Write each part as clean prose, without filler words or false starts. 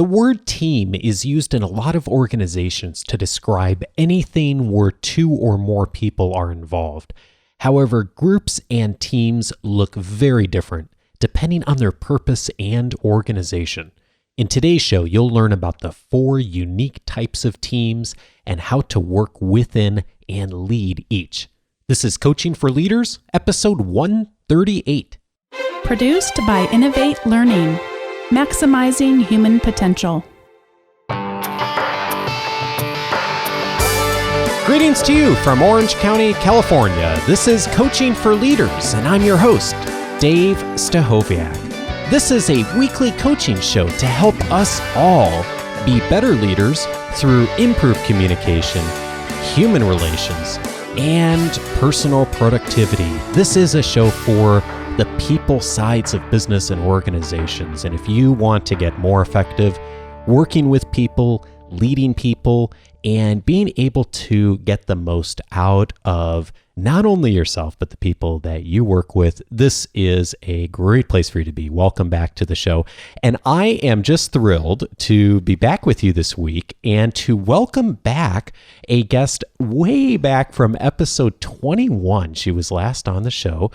The word team is used in a lot of organizations to describe anything where two or more people are involved. However, groups and teams look very different depending on their purpose and organization. In today's show, you'll learn about the 4 unique types of teams and how to work within and lead each. This is Coaching for Leaders, episode 138. Produced by Innovate Learning, maximizing human potential. Greetings to you from Orange County, California. This is Coaching for Leaders, and I'm your host, Dave Stachowiak. This is a weekly coaching show to help us all be better leaders through improved communication, human relations, and personal productivity. This is a show for the people sides of business and organizations. And if you want to get more effective working with people, leading people, and being able to get the most out of not only yourself, but the people that you work with, this is a great place for you to be. Welcome back to the show. And I am just thrilled to be back with you this week and to welcome back a guest way back from episode 21. She was last on the show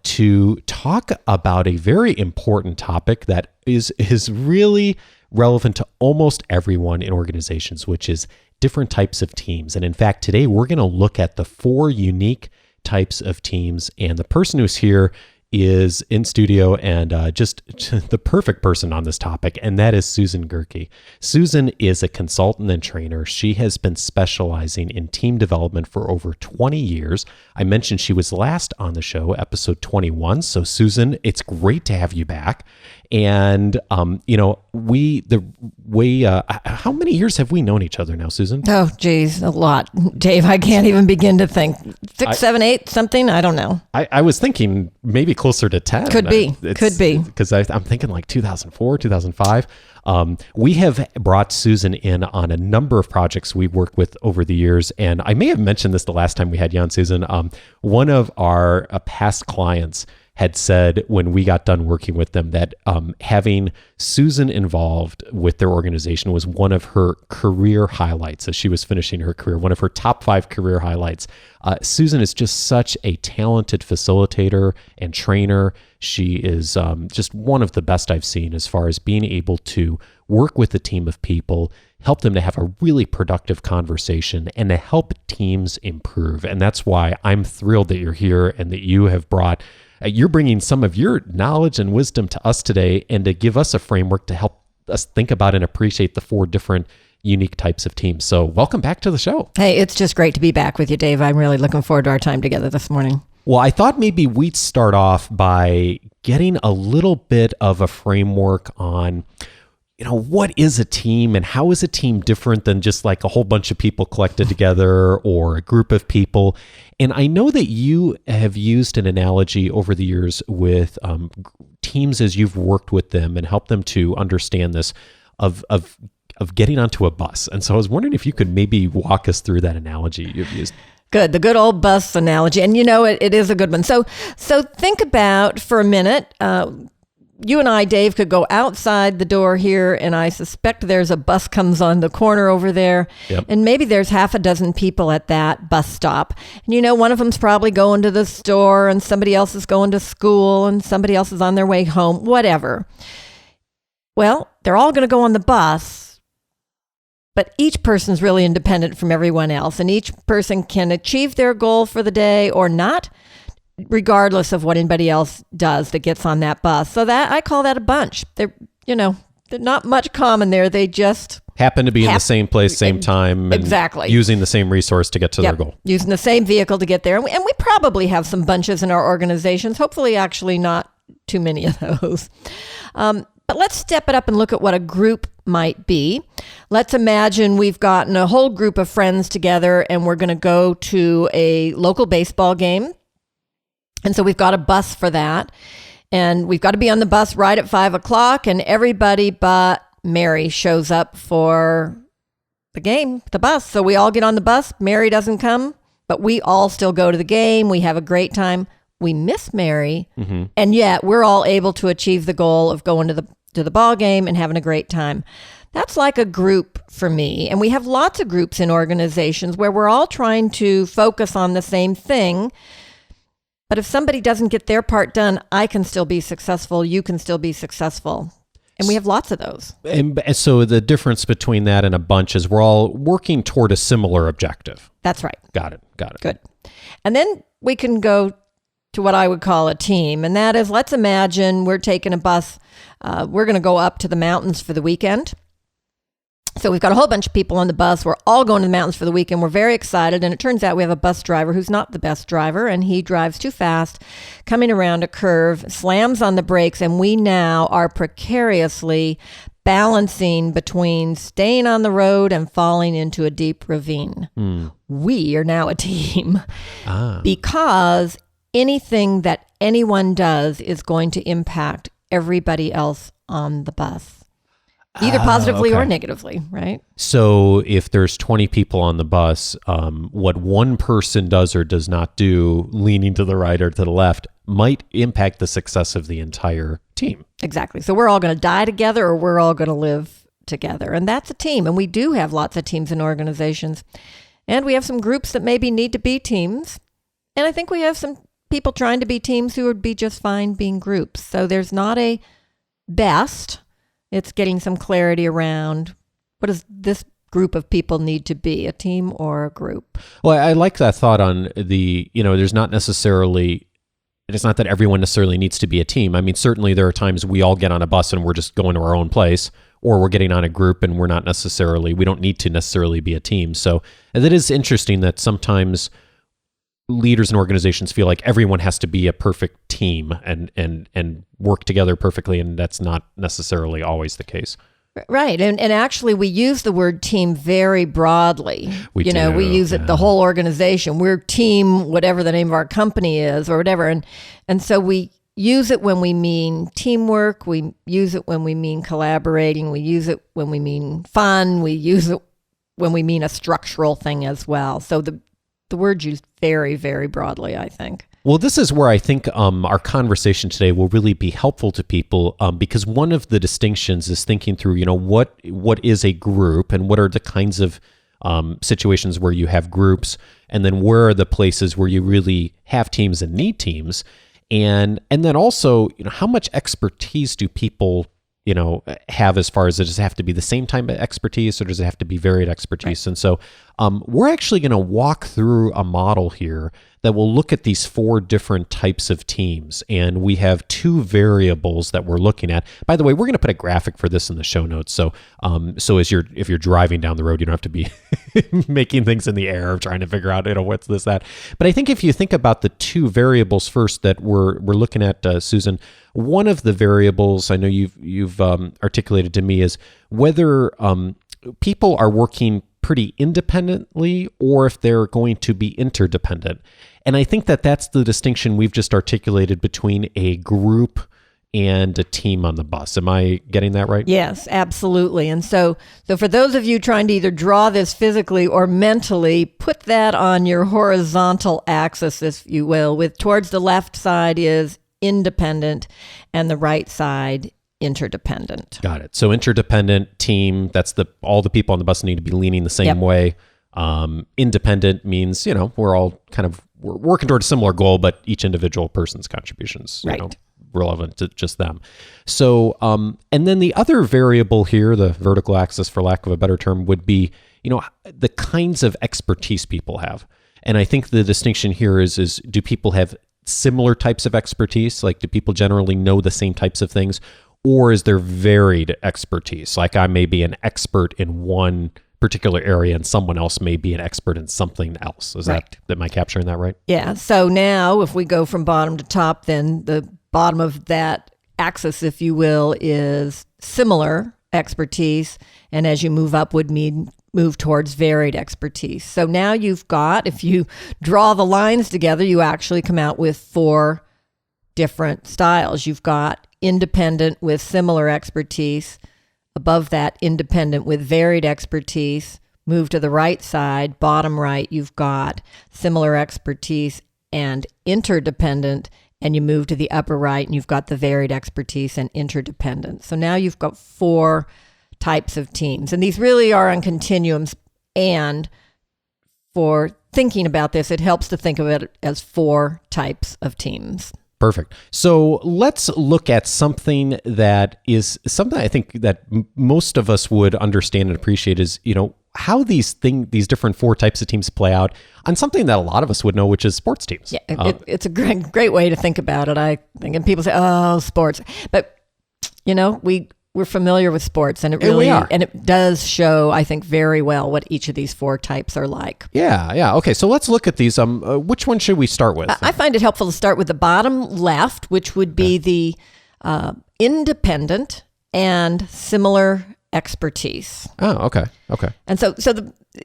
to talk about a very important topic that is really relevant to almost everyone in organizations, which is different types of teams. And in fact, today we're going to look at the 4 unique types of teams. And the person who's here is in studio and just the perfect person on this topic, and that is Susan Gerke. Susan is a consultant and trainer. She has been specializing in team development for over 20 years. I mentioned she was last on the show, episode 21. So Susan, it's great to have you back. And, how many years have we known each other now, Susan? Oh, geez, a lot. Dave, I can't even begin to think. 6, 7, 8, something? I don't know. I was thinking maybe closer to 10. Could be. Because I'm thinking like 2004, 2005. We have brought Susan in on a number of projects we've worked with over the years. And I may have mentioned this the last time we had you on, Susan. One of our past clients had said when we got done working with them that having Susan involved with their organization was one of her career highlights as she was finishing her career, one of her top 5 career highlights. Susan is just such a talented facilitator and trainer. She is just one of the best I've seen as far as being able to work with a team of people, help them to have a really productive conversation, and to help teams improve. And that's why I'm thrilled that you're here and that you have you're bringing some of your knowledge and wisdom to us today and to give us a framework to help us think about and appreciate the 4 different unique types of teams. So welcome back to the show. Hey, it's just great to be back with you, Dave. I'm really looking forward to our time together this morning. Well, I thought maybe we'd start off by getting a little bit of a framework on what is a team and how is a team different than just like a whole bunch of people collected together or a group of people. And I know that you have used an analogy over the years with teams as you've worked with them and helped them to understand this of getting onto a bus. And so I was wondering if you could maybe walk us through that analogy you've used. Good. The good old bus analogy. And it is a good one. So think about for a minute, you and I, Dave, could go outside the door here, and I suspect there's a bus comes on the corner over there, Yep. And maybe there's half a dozen people at that bus stop. And one of them's probably going to the store, and somebody else is going to school, and somebody else is on their way home, whatever. Well, they're all going to go on the bus, but each person's really independent from everyone else, and each person can achieve their goal for the day or not, regardless of what anybody else does that gets on that bus. So that I call that a bunch. They're not much common there. They just happen to be in the same place, same time, and exactly using the same resource to get to their goal. Using the same vehicle to get there. And we probably have some bunches in our organizations, hopefully actually not too many of those. But let's step it up and look at what a group might be. Let's imagine we've gotten a whole group of friends together and we're going to go to a local baseball game. And so we've got a bus for that. And we've got to be on the bus right at 5:00, and everybody but Mary shows up for the game, the bus. So we all get on the bus. Mary doesn't come, but we all still go to the game. We have a great time. We miss Mary, and yet we're all able to achieve the goal of going to to the ball game and having a great time. That's like a group for me. And we have lots of groups in organizations where we're all trying to focus on the same thing. But if somebody doesn't get their part done, I can still be successful. You can still be successful. And we have lots of those. And so the difference between that and a bunch is we're all working toward a similar objective. That's right. Got it. Good. And then we can go to what I would call a team. And that is, let's imagine we're taking a bus. We're going to go up to the mountains for the weekend. So we've got a whole bunch of people on the bus. We're all going to the mountains for the weekend. We're very excited. And it turns out we have a bus driver who's not the best driver, and he drives too fast, coming around a curve, slams on the brakes, and we now are precariously balancing between staying on the road and falling into a deep ravine. We are now a team because anything that anyone does is going to impact everybody else on the bus, either positively or negatively, right? So if there's 20 people on the bus, what one person does or does not do, leaning to the right or to the left, might impact the success of the entire team. Exactly. So we're all going to die together, or we're all going to live together. And that's a team. And we do have lots of teams and organizations. And we have some groups that maybe need to be teams. And I think we have some people trying to be teams who would be just fine being groups. So there's not a best. It's getting some clarity around what does this group of people need to be, a team or a group. Well, I like that thought on there's not necessarily, it's not that everyone necessarily needs to be a team. I mean, certainly there are times we all get on a bus and we're just going to our own place, or we're getting on a group and we don't need to necessarily be a team. So it is interesting that sometimes leaders and organizations feel like everyone has to be a perfect team and work together perfectly, and that's not necessarily always the case. Right. And actually, we use the word team very broadly. We use it the whole organization. We're team, whatever the name of our company is or whatever. And so we use it when we mean teamwork. We use it when we mean collaborating. We use it when we mean fun. We use it when we mean a structural thing as well. So the word's used very, very broadly, I think. Well, this is where I think our conversation today will really be helpful to people because one of the distinctions is thinking through, what is a group and what are the kinds of situations where you have groups, and then where are the places where you really have teams and need teams, and then also, how much expertise do people have as far as does it have to be the same type of expertise or does it have to be varied expertise? Right. And so we're actually going to walk through a model here that will look at these 4 different types of teams. And we have 2 variables that we're looking at. By the way, we're going to put a graphic for this in the show notes. So if you're driving down the road, you don't have to be making things in the air trying to figure out, what's this, that. But I think if you think about the 2 variables first that we're looking at, Susan, one of the variables I know you've articulated to me is whether people are working pretty independently or if they're going to be interdependent. And I think that's the distinction we've just articulated between a group and a team on the bus. Am I getting that right? Yes, absolutely. And so for those of you trying to either draw this physically or mentally, put that on your horizontal axis, if you will, with towards the left side is independent and the right side interdependent. Got it. So interdependent team, that's all the people on the bus need to be leaning the same way. Independent means, we're all we're working toward a similar goal, but each individual person's contributions, relevant to just them. So, and then the other variable here, the vertical axis, for lack of a better term, would be, the kinds of expertise people have. And I think the distinction here is do people have similar types of expertise? Like, do people generally know the same types of things? Or is there varied expertise? Like, I may be an expert in one particular area and someone else may be an expert in something else. Am I capturing that right? Yeah. So now if we go from bottom to top, then the bottom of that axis, if you will, is similar expertise. And as you move up would mean move towards varied expertise. So now you've got, if you draw the lines together, you actually come out with 4 different styles. You've got independent with similar expertise. Above that, independent with varied expertise. Move to the right side, bottom right, you've got similar expertise and interdependent. and you move to the upper right, and you've got the varied expertise and interdependence. So now you've got 4 types of teams, and these really are on continuums. And for thinking about this, it helps to think of it as 4 types of teams. Perfect. So let's look at something that is something I think that most of us would understand and appreciate is, how these different 4 types of teams play out on something that a lot of us would know, which is sports teams. Yeah, it's a great way to think about it, I think. And people say, oh, sports. But, we're familiar with sports, and it really and it does show, I think, very well what each of these 4 types are like. Yeah. Okay, so let's look at these. Which one should we start with? I find it helpful to start with the bottom left, which would be the independent and similar expertise. Oh, okay. And so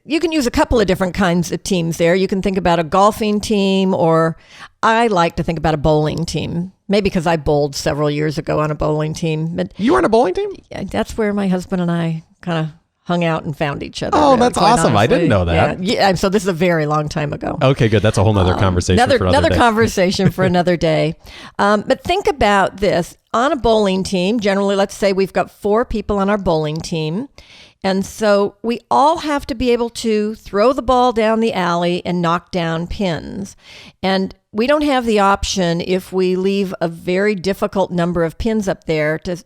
you can use a couple of different kinds of teams there. You can think about a golfing team, or I like to think about a bowling team. Maybe because I bowled several years ago on a bowling team. But you were on a bowling team? Yeah, that's where my husband and I kind of hung out and found each other. Oh, that's awesome. Honestly. I didn't know that. Yeah, so this is a very long time ago. Okay, good. That's a whole nother conversation for another day. Conversation for another day. But think about this. On a bowling team, generally, let's say we've got 4 people on our bowling team. And so we all have to be able to throw the ball down the alley and knock down pins. And we don't have the option, if we leave a very difficult number of pins up there, to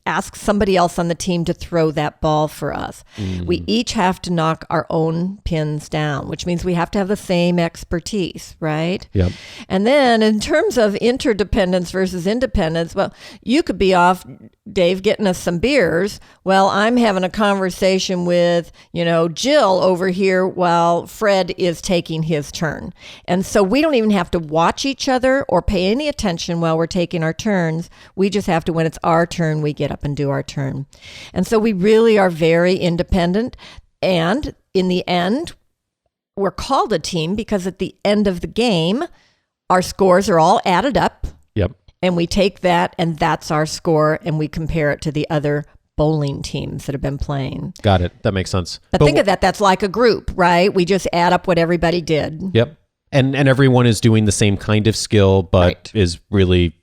ask somebody else on the team to throw that ball for us. We each have to knock our own pins down, which means we have to have the same expertise, right? Yep. And then in terms of interdependence versus independence, well, you could be off, Dave, getting us some beers. Well, I'm having a conversation with, Jill over here while Fred is taking his turn. And so we don't even have to watch each other or pay any attention while we're taking our turns. We just have to, when it's our turn, we get up and do our turn. And so we really are very independent. And in the end, we're called a team because at the end of the game, our scores are all added up. Yep. And we take that, and that's our score, and we compare it to the other bowling teams that have been playing. Got it. That makes sense. But think of that's like a group, right? We just add up what everybody did. Yep. And everyone is doing the same kind of skill, but right. is really,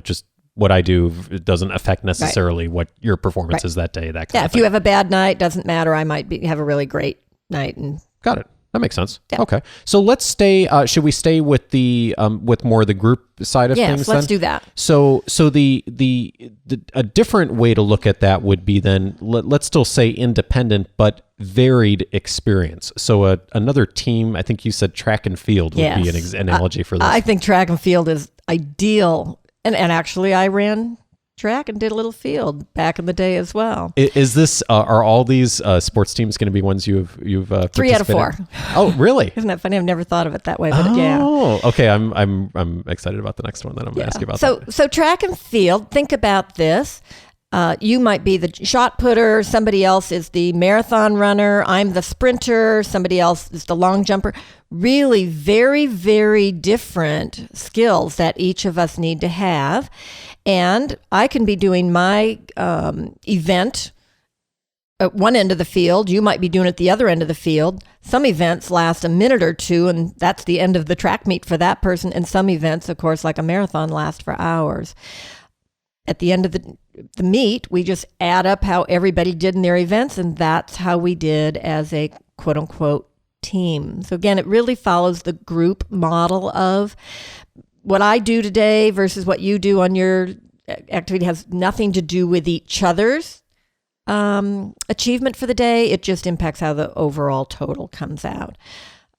just what I do. It doesn't affect necessarily what your performance is that day. That kind of thing. If you have a bad night, doesn't matter. I might have a really great night. Got it. That makes sense. Yeah. Okay. So let's stay, should we stay with the, with more of the group side of things? Yes, let's do that. So a different way to look at that would be then, let's still say independent, but varied experience. So another team, I think you said track and field would be an analogy for this. I think track and field is ideal. And actually I ran track and did a little field back in the day as well. Is this are all these sports teams going to be ones you've 3 out of 4? Oh, really? Isn't that funny? I've never thought of it that way, but yeah. Oh, okay. I'm excited about the next one that I'm going to ask you about. So track and field. Think about this. You might be the shot putter. Somebody else is the marathon runner. I'm the sprinter. Somebody else is the long jumper. Really very, very different skills that each of us need to have. And I can be doing my event at one end of the field. You might be doing it at the other end of the field. Some events last a minute or two, and that's the end of the track meet for that person. And some events, of course, like a marathon, last for hours. At the end of the meet, we just add up how everybody did in their events, and that's how we did as a quote-unquote team. So again, it really follows the group model of what I do today versus what you do on your activity has nothing to do with each other's achievement for the day. It just impacts how the overall total comes out.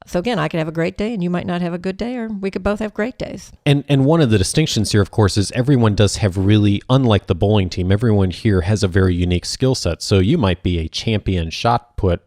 So again, I could have a great day and you might not have a good day, or we could both have great days. And one of the distinctions here, of course, is everyone does have really, unlike the bowling team, everyone here has a very unique skill set. So you might be a champion shot put,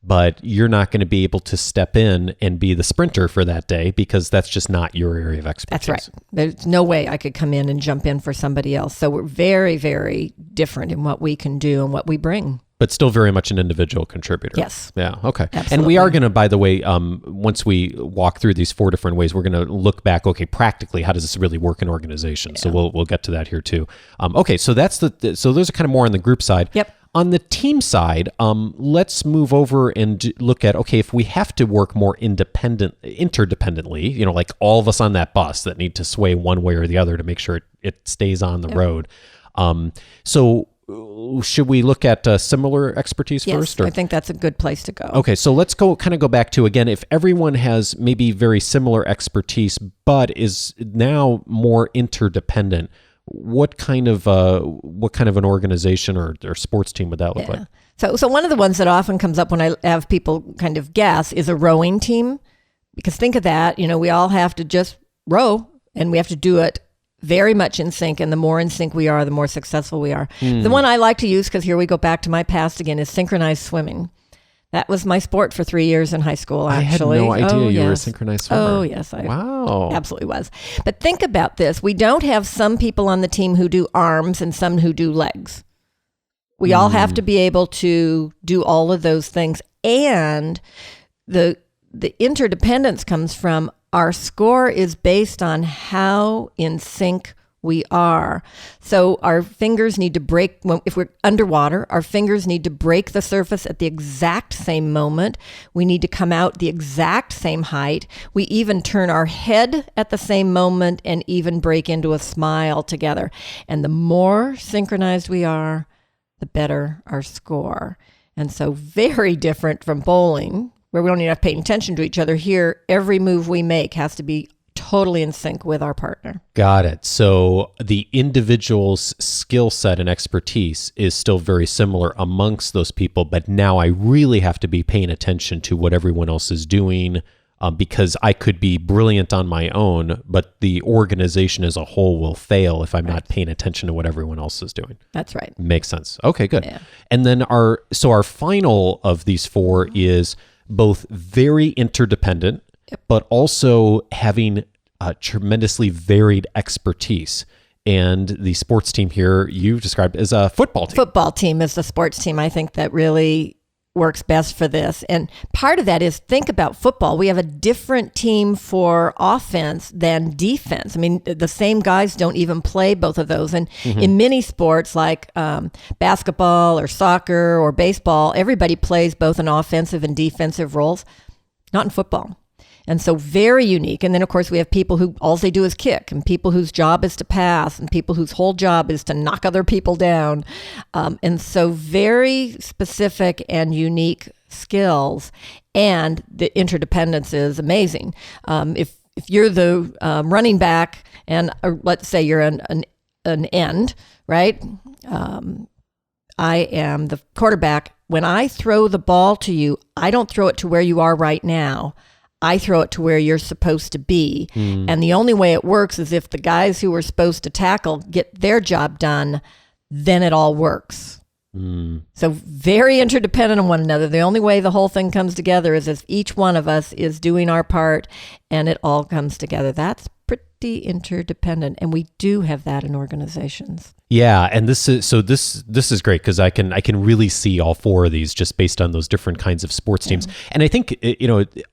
but you're not going to be able to step in and be the sprinter for that day because that's just not your area of expertise. That's right. There's no way I could come in and jump in for somebody else. So we're very, very different in what we can do and what we bring. But still very much an individual contributor. Yes. Yeah. Okay. Absolutely. And we are going to, by the way, once we walk through these 4 different ways, we're going to look back. Okay, practically, how does this really work in organizations? Yeah. So we'll get to that here too. Okay. So so those are kind of more on the group side. Yep. On the team side, let's move over and look at, okay, if we have to work more interdependently, like all of us on that bus that need to sway one way or the other to make sure it stays on the road. So should we look at similar expertise first? Yes, I think that's a good place to go. Okay, so let's go back to, again, if everyone has maybe very similar expertise, but is now more interdependent, what kind of an organization or sports team would that look like? So one of the ones that often comes up when I have people kind of guess is a rowing team, because think of that, we all have to just row, and we have to do it very much in sync, and the more in sync we are, the more successful we are. The one I like to use, because here we go back to my past again, is synchronized swimming. That was my sport for 3 years in high school, actually. I had no idea you were a synchronized swimmer. Oh, yes. Wow. Absolutely was. But think about this. We don't have some people on the team who do arms and some who do legs. We all have to be able to do all of those things. And the interdependence comes from our score is based on how in sync we are. So our fingers need to break, if we're underwater, our fingers need to break the surface at the exact same moment. We need to come out the exact same height. We even turn our head at the same moment and even break into a smile together. And the more synchronized we are, the better our score. And so very different from bowling, where we don't even have to pay attention to each other. Here, every move we make has to be totally in sync with our partner. Got it. So the individual's skill set and expertise is still very similar amongst those people, but now I really have to be paying attention to what everyone else is doing, because I could be brilliant on my own, but the organization as a whole will fail if I'm not paying attention to what everyone else is doing. That's right. Makes sense. Okay, good. Yeah. And then our final of these four is both very interdependent, but also having tremendously varied expertise. And the sports team here you've described as a football team. Football team is the sports team, I think, that really works best for this. And part of that is, think about football. We have a different team for offense than defense. I mean, the same guys don't even play both of those. And in many sports like basketball or soccer or baseball, everybody plays both an offensive and defensive roles. Not in football. And so very unique. And then, of course, we have people who all they do is kick, and people whose job is to pass, and people whose whole job is to knock other people down. And so very specific and unique skills. And the interdependence is amazing. If you're the running back, and let's say you're an end, right? I am the quarterback. When I throw the ball to you, I don't throw it to where you are right now. I throw it to where you're supposed to be. And the only way it works is if the guys who are supposed to tackle get their job done, then it all works. So very interdependent on one another. The only way the whole thing comes together is if each one of us is doing our part and it all comes together. That's pretty interdependent. And we do have that in organizations. Yeah, and this is great because I can really see all four of these just based on those different kinds of sports teams. And I think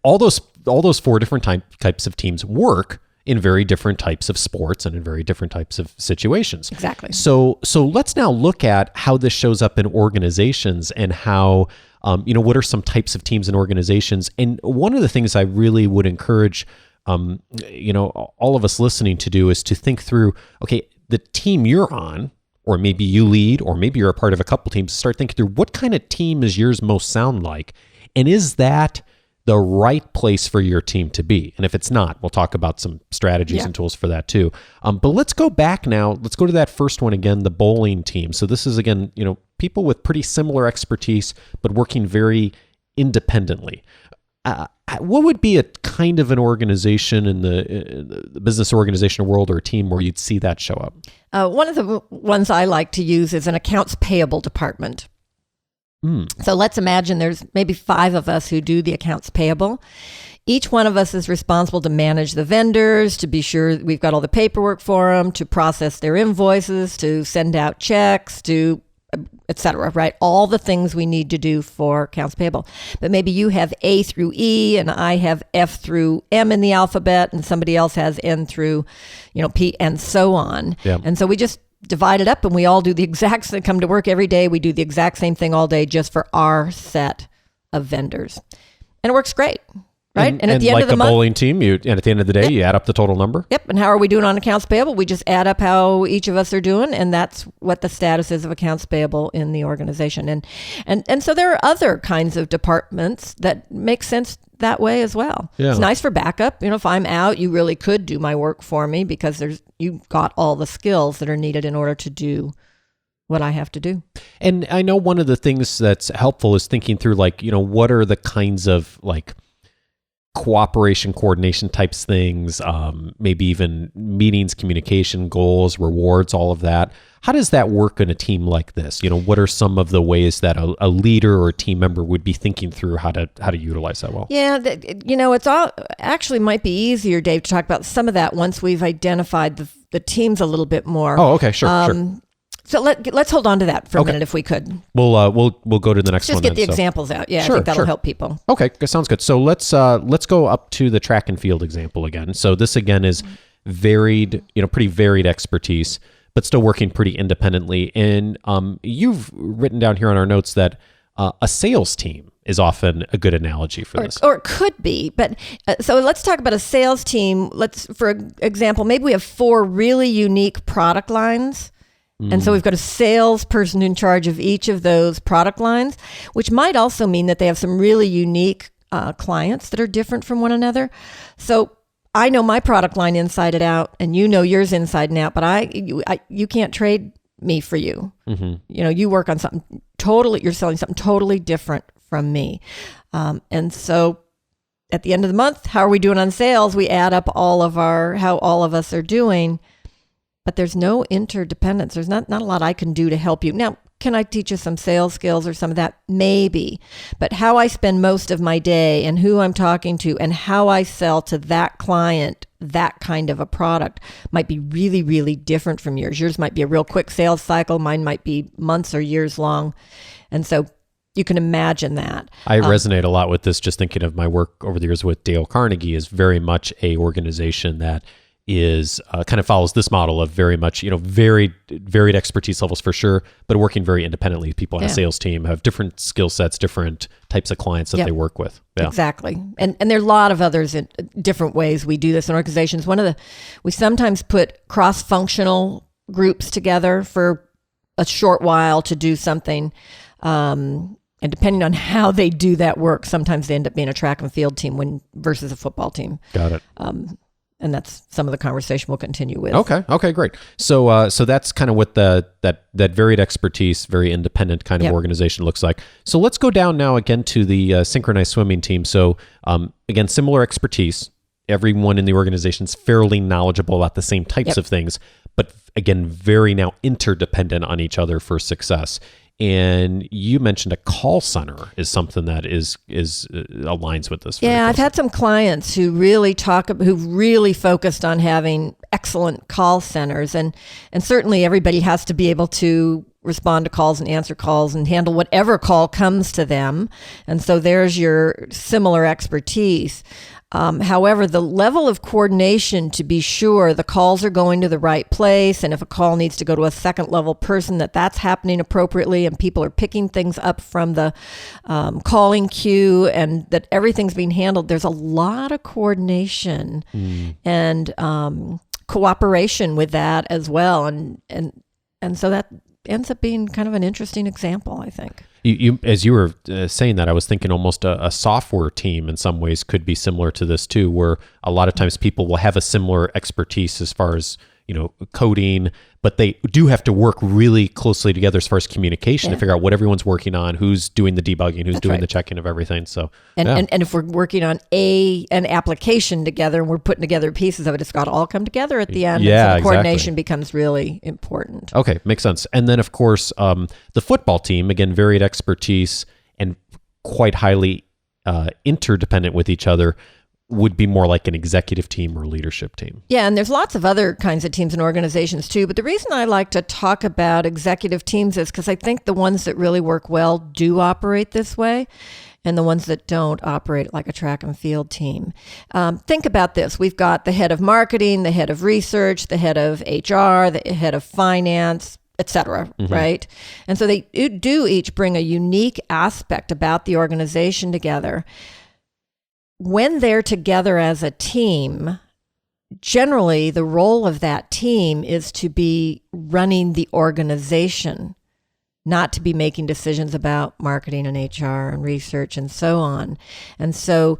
all those four different types of teams work in very different types of sports and in very different types of situations. Exactly. So let's now look at how this shows up in organizations and how what are some types of teams and organizations. And one of the things I really would encourage all of us listening to do is to think through, okay, the team you're on, or maybe you lead, or maybe you're a part of a couple teams, start thinking through what kind of team is yours most sound like? And is that the right place for your team to be? And if it's not, we'll talk about some strategies and tools for that too. But let's go back now. Let's go to that first one again, the bowling team. So this is, again, people with pretty similar expertise, but working very independently. What would be a kind of an organization in the business organization world, or a team where you'd see that show up? One of the ones I like to use is an accounts payable department. So let's imagine there's maybe 5 of us who do the accounts payable. Each one of us is responsible to manage the vendors, to be sure we've got all the paperwork for them, to process their invoices, to send out checks, to et cetera, right? All the things we need to do for accounts payable. But maybe you have A through E, and I have F through M in the alphabet, and somebody else has N through, P, and so on. Yeah. And so we just divide it up and we all do the exact same, come to work every day. We do the exact same thing all day just for our set of vendors. And it works great, right? And at the end like of the a month, bowling team, and at the end of the day, you add up the total number. Yep. And how are we doing on accounts payable? We just add up how each of us are doing, and that's what the status is of accounts payable in the organization. And so there are other kinds of departments that make sense that way as well. Yeah. It's nice for backup. If I'm out, you really could do my work for me because you've got all the skills that are needed in order to do what I have to do. And I know one of the things that's helpful is thinking through what are the kinds of cooperation, coordination types things, maybe even meetings, communication, goals, rewards, all of that. How does that work in a team like this? What are some of the ways that a leader or a team member would be thinking through how to utilize that well? Yeah, it's all actually might be easier, Dave, to talk about some of that once we've identified the teams a little bit more. Oh, okay, sure. So let's hold on to that for a minute if we could. We'll go to the next one. Just get the examples out. Yeah, sure, I think that'll help people. Okay, sounds good. So let's go up to the track and field example again. So this again is varied, pretty varied expertise, but still working pretty independently. And you've written down here on our notes that a sales team is often a good analogy for this. Or it could be. But so let's talk about a sales team. For example, maybe we have 4 really unique product lines. And so we've got a salesperson in charge of each of those product lines, which might also mean that they have some really unique clients that are different from one another. So I know my product line inside and out, and you know yours inside and out, but you can't trade me for you. Mm-hmm. You work on something totally, you're selling something totally different from me. And so at the end of the month, how are we doing on sales? We add up how all of us are doing. But there's no interdependence. There's not a lot I can do to help you. Now, can I teach you some sales skills or some of that? Maybe. But how I spend most of my day and who I'm talking to and how I sell to that client that kind of a product might be really, really different from yours. Yours might be a real quick sales cycle. Mine might be months or years long. And so you can imagine that. I resonate a lot with this, just thinking of my work over the years with Dale Carnegie is very much a organization that is kind of follows this model of very much, varied expertise levels for sure, but working very independently. People on a sales team have different skill sets, different types of clients that they work with. Yeah. Exactly. And there are a lot of others in different ways we do this in organizations. We sometimes put cross-functional groups together for a short while to do something. And depending on how they do that work, sometimes they end up being a track and field team versus a football team. Got it. And that's some of the conversation we'll continue with. Okay, great. So that's kind of what that varied expertise, very independent kind of organization looks like. So let's go down now again to the synchronized swimming team. So again, similar expertise. Everyone in the organization is fairly knowledgeable about the same types of things, but again, very now interdependent on each other for success. And you mentioned a call center is something that is aligns with this. Yeah, I've had some clients who really focused on having excellent call centers, and certainly everybody has to be able to respond to calls and answer calls and handle whatever call comes to them. And so there's your similar expertise. However, the level of coordination to be sure the calls are going to the right place, and if a call needs to go to a second level person, that's happening appropriately and people are picking things up from the calling queue and that everything's being handled. There's a lot of coordination and cooperation with that as well. And so that ends up being kind of an interesting example, I think. You as you were saying that, I was thinking almost a software team in some ways could be similar to this too, where a lot of times people will have a similar expertise as far as coding, but they do have to work really closely together as far as communication to figure out what everyone's working on, who's doing the debugging, who's doing the checking of everything. So and if we're working on an application together and we're putting together pieces of it, it's got to all come together at the end. Yeah, and so the coordination becomes really important. Okay, makes sense. And then of course, the football team, again, varied expertise and quite highly interdependent with each other. would be more like an executive team or leadership team. Yeah, and there's lots of other kinds of teams and organizations too. But the reason I like to talk about executive teams is because I think the ones that really work well do operate this way, and the ones that don't operate like a track and field team. Think about this. We've got the head of marketing, the head of research, the head of HR, the head of finance, etc., right? And so they do each bring a unique aspect about the organization together. When they're together as a team, generally the role of that team is to be running the organization, not to be making decisions about marketing and HR and research and so on. And so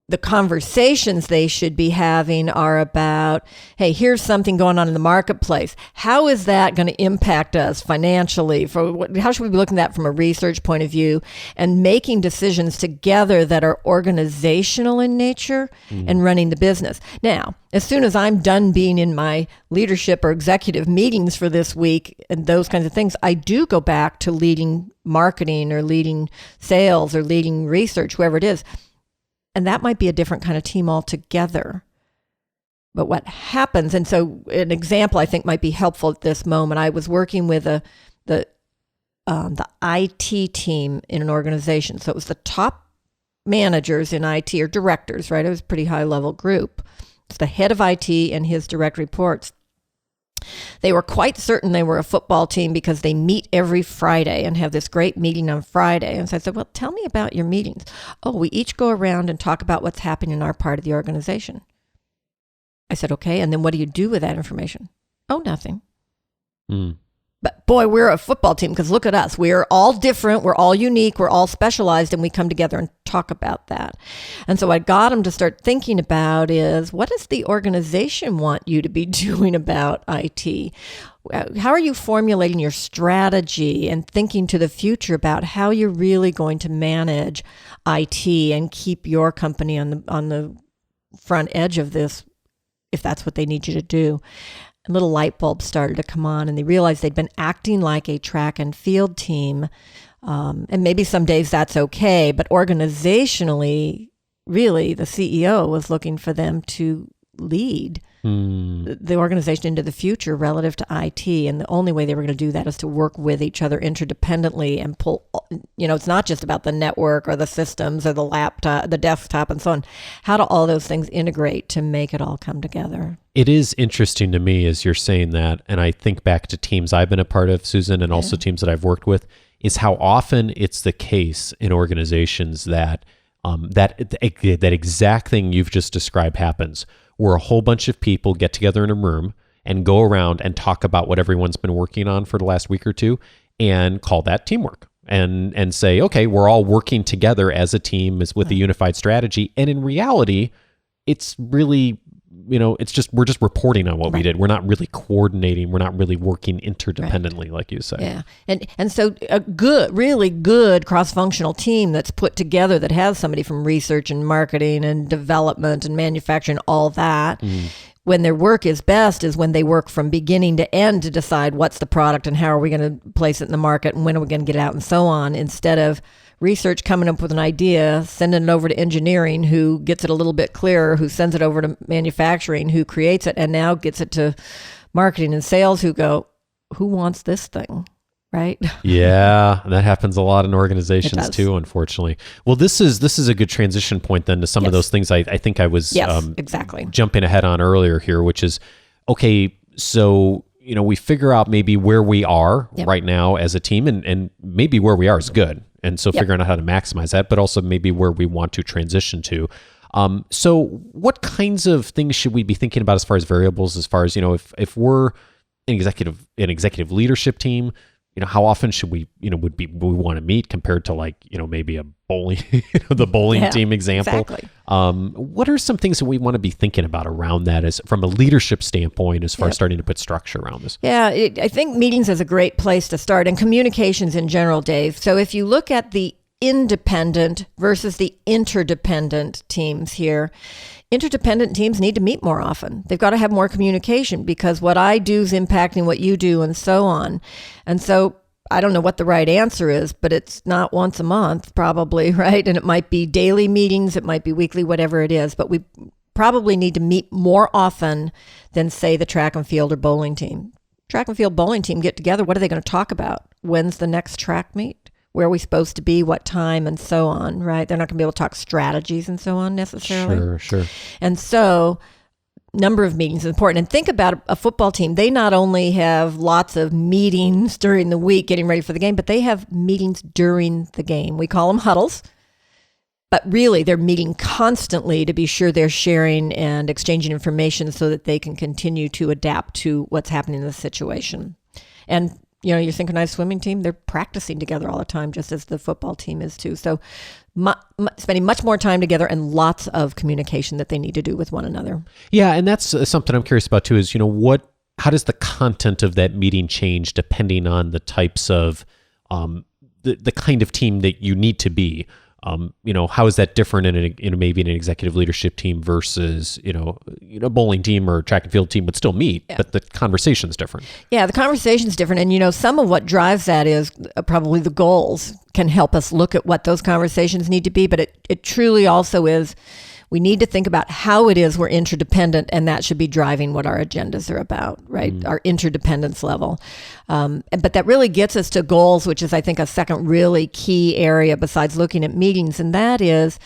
the conversations they should be having are about, hey, here's something going on in the marketplace. How is that going to impact us financially? How should we be looking at that from a research point of view, and making decisions together that are organizational in nature and running the business? Now, as soon as I'm done being in my leadership or executive meetings for this week and those kinds of things, I do go back to leading marketing or leading sales or leading research, whoever it is. And that might be a different kind of team altogether. But what happens, and so an example I think might be helpful at this moment. I was working with the IT team in an organization. So it was the top managers in IT, or directors, right? It was a pretty high level group. It's the head of IT and his direct reports. They were quite certain they were a football team because they meet every Friday and have this great meeting on Friday. And so I said, well, tell me about your meetings. Oh, we each go around and talk about what's happening in our part of the organization. I said, okay, and then what do you do with that information? Oh, nothing. But boy, we're a football team because look at us. We're all different. We're all unique. We're all specialized, and we come together and talk about that. And so I got them to start thinking about is, what does the organization want you to be doing about IT? How are you formulating your strategy and thinking to the future about how you're really going to manage IT and keep your company on the front edge of this, if that's what they need you to do? A little light bulb started to come on, and they realized they'd been acting like a track and field team. And maybe some days that's okay, but organizationally, really, the CEO was looking for them to lead the organization into the future relative to IT. And the only way they were going to do that is to work with each other interdependently and pull, it's not just about the network or the systems or the laptop, the desktop and so on. How do all those things integrate to make it all come together? It is interesting to me as you're saying that, and I think back to teams I've been a part of, Susan, and also teams that I've worked with, is how often it's the case in organizations that that exact thing you've just described happens, where a whole bunch of people get together in a room and go around and talk about what everyone's been working on for the last week or two and call that teamwork and say, okay, we're all working together as a team with a unified strategy. And in reality, it's really, we're just reporting on what we did. We're not really coordinating. We're not really working interdependently, like you say. Yeah. And so a really good cross-functional team that's put together that has somebody from research and marketing and development and manufacturing, all that, when their work is best is when they work from beginning to end to decide what's the product and how are we going to place it in the market and when are we going to get it out and so on, instead of research coming up with an idea, sending it over to engineering, who gets it a little bit clearer, who sends it over to manufacturing, who creates it, and now gets it to marketing and sales, who go, who wants this thing, right? Yeah, that happens a lot in organizations too, unfortunately. Well, this is a good transition point then to some of those things I think I was exactly jumping ahead on earlier here, which is, okay, so we figure out maybe where we are right now as a team, and maybe where we are is good. And so figuring out how to maximize that, but also maybe where we want to transition to. So what kinds of things should we be thinking about as far as variables, as far as, if we're an executive leadership team, how often should we, would we want to meet compared to maybe a bowling, the bowling team example. Exactly. What are some things that we want to be thinking about around that as from a leadership standpoint, as far as starting to put structure around this? Yeah, I think meetings is a great place to start, and communications in general, Dave. So if you look at the independent versus the interdependent teams here, interdependent teams need to meet more often. They've got to have more communication because what I do is impacting what you do and so on. And so I don't know what the right answer is, but it's not once a month probably, right? And it might be daily meetings, it might be weekly, whatever it is, but we probably need to meet more often than, say, the track and field or bowling team. Track and field bowling team get together. What are they going to talk about? When's the next track meet? Where are we supposed to be? What time? And so on, right? They're not going to be able to talk strategies and so on necessarily. Sure. And so number of meetings is important. And think about a football team. They not only have lots of meetings during the week getting ready for the game, but they have meetings during the game. We call them huddles. But really, they're meeting constantly to be sure they're sharing and exchanging information so that they can continue to adapt to what's happening in the situation. And, your synchronized swimming team, they're practicing together all the time, just as the football team is too. So spending much more time together and lots of communication that they need to do with one another. Yeah, and that's something I'm curious about too is, how does the content of that meeting change depending on the types of, the kind of team that you need to be? How is that different in maybe an executive leadership team versus, a bowling team or track and field team would still meet, but the conversation's different. Yeah, the conversation's different. And, some of what drives that is probably the goals can help us look at what those conversations need to be. But it truly also is, we need to think about how it is we're interdependent, and that should be driving what our agendas are about, right? Our interdependence level. But that really gets us to goals, which is, I think, a second really key area besides looking at meetings. And that is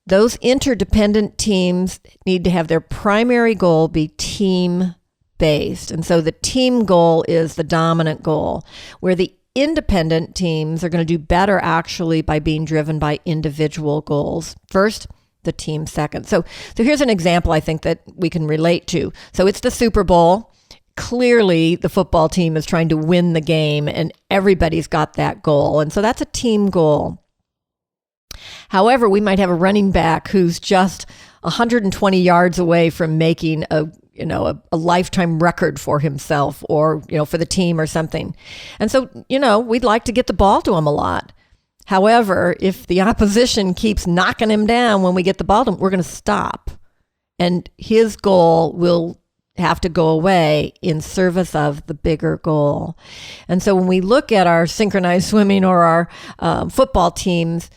those interdependent teams need to have their primary goal be team-based. And so the team goal is the dominant goal, where the independent teams are going to do better actually by being driven by individual goals. First, the team second. So here's an example I think that we can relate to. So it's the Super Bowl. Clearly, the football team is trying to win the game, and everybody's got that goal. And so that's a team goal. However, we might have a running back who's just 120 yards away from making a lifetime record for himself or, for the team or something. And so, we'd like to get the ball to him a lot. However, if the opposition keeps knocking him down when we get the ball to him, we're going to stop. And his goal will have to go away in service of the bigger goal. And so when we look at our synchronized swimming or our football teams,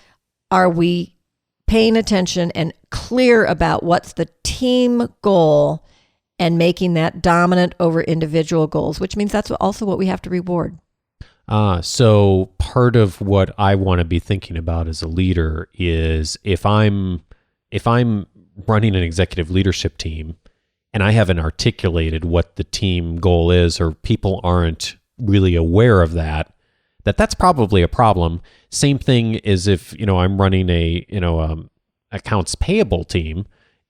are we paying attention and clear about what's the team goal and making that dominant over individual goals, which means that's also what we have to reward. So part of what I want to be thinking about as a leader is if I'm running an executive leadership team and I haven't articulated what the team goal is, or people aren't really aware of that's probably a problem. Same thing as if, I'm running a, accounts payable team.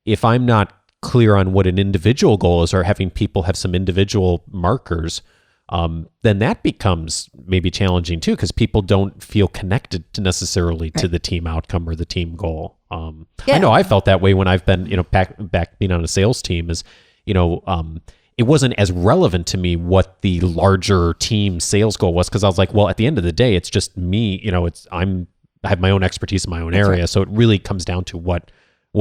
If I'm not clear on what an individual goal is or having people have some individual markers, then that becomes maybe challenging too, because people don't feel connected to necessarily to the team outcome or the team goal. I know I felt that way when I've been, back being on a sales team is, it wasn't as relevant to me what the larger team sales goal was, because I was like, well, at the end of the day, it's just me, I have my own expertise in my own area. Right. So it really comes down to what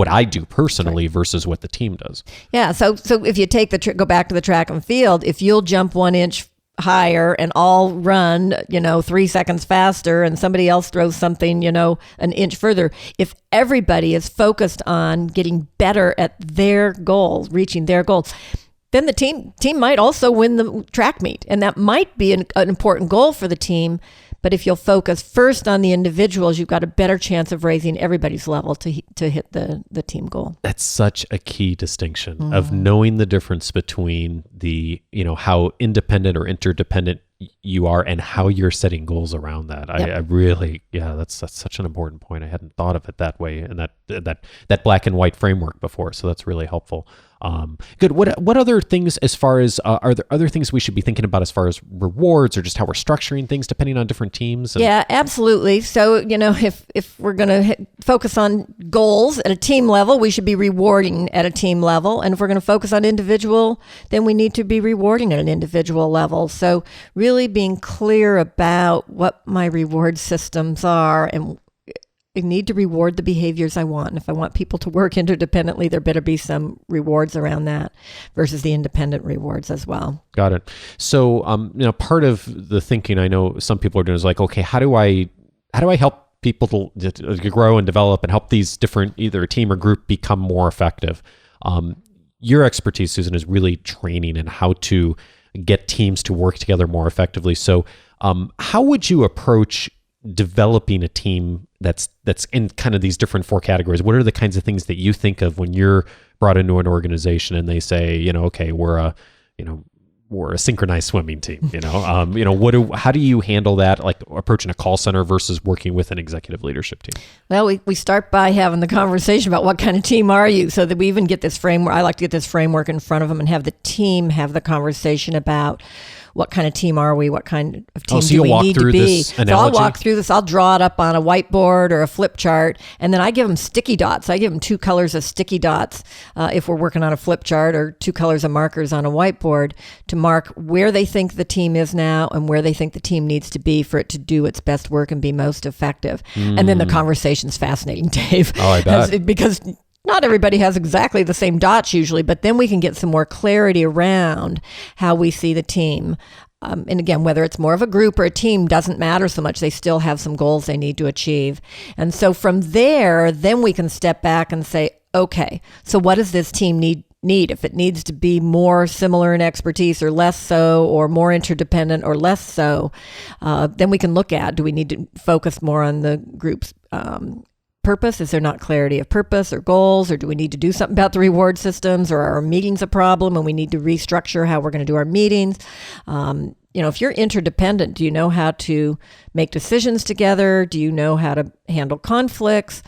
I do personally versus what the team does. Yeah. So if you take go back to the track and field, if you'll jump 1 inch higher and all run, 3 seconds faster, and somebody else throws something, an inch further, if everybody is focused on getting better at their goals, reaching their goals, then the team might also win the track meet. And that might be an important goal for the team. But if you'll focus first on the individuals, you've got a better chance of raising everybody's level to hit the team goal. That's such a key distinction of knowing the difference between the, how independent or interdependent you are and how you're setting goals around that. Yep. I really, that's such an important point. I hadn't thought of it that way, and that black and white framework before. So that's really helpful. Good. What other things, as far as are there other things we should be thinking about as far as rewards or just how we're structuring things depending on different teams? Yeah, absolutely. So if we're going to focus on goals at a team level, we should be rewarding at a team level, and if we're going to focus on individual, then we need to be rewarding at an individual level. So really being clear about what my reward systems are and need to reward the behaviors I want. And if I want people to work interdependently, there better be some rewards around that versus the independent rewards as well. Got it. So, part of the thinking I know some people are doing is like, okay, how do I help people to grow and develop and help these different, either a team or group, become more effective? Your expertise, Susan, is really training and how to get teams to work together more effectively. So, how would you approach developing a team that's in kind of these different 4 categories? What are the kinds of things that you think of when you're brought into an organization and they say, okay, we're a synchronized swimming team, how do you handle that, like approaching a call center versus working with an executive leadership team? Well, we start by having the conversation about what kind of team are you, so that we even get this framework. I like to get this framework in front of them and have the team have the conversation about what kind of team are we? What kind of team do we need to be? So I'll walk through this. I'll draw it up on a whiteboard or a flip chart, and then I give them sticky dots. I give them 2 colors of sticky dots if we're working on a flip chart, or 2 colors of markers on a whiteboard to mark where they think the team is now and where they think the team needs to be for it to do its best work and be most effective. And then the conversation's fascinating, Dave. Oh, I bet. Because not everybody has exactly the same dots usually, but then we can get some more clarity around how we see the team. And again, whether it's more of a group or a team doesn't matter so much. They still have some goals they need to achieve. And so from there, then we can step back and say, okay, so what does this team need? If it needs to be more similar in expertise or less so, or more interdependent or less so, then we can look at, do we need to focus more on the group's purpose? Is there not clarity of purpose or goals, or do we need to do something about the reward systems, or are our meetings a problem and we need to restructure how we're going to do our meetings? If you're interdependent, do you know how to make decisions together? Do you know how to handle conflicts?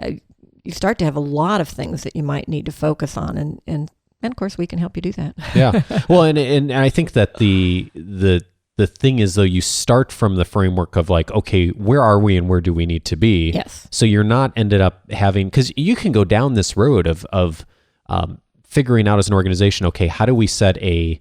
You start to have a lot of things that you might need to focus on, and of course we can help you do that. Yeah. Well, and I think that the thing is, though, you start from the framework of like, okay, where are we and where do we need to be? Yes. So you're not ended up having, because you can go down this road of figuring out as an organization, okay, how do we set a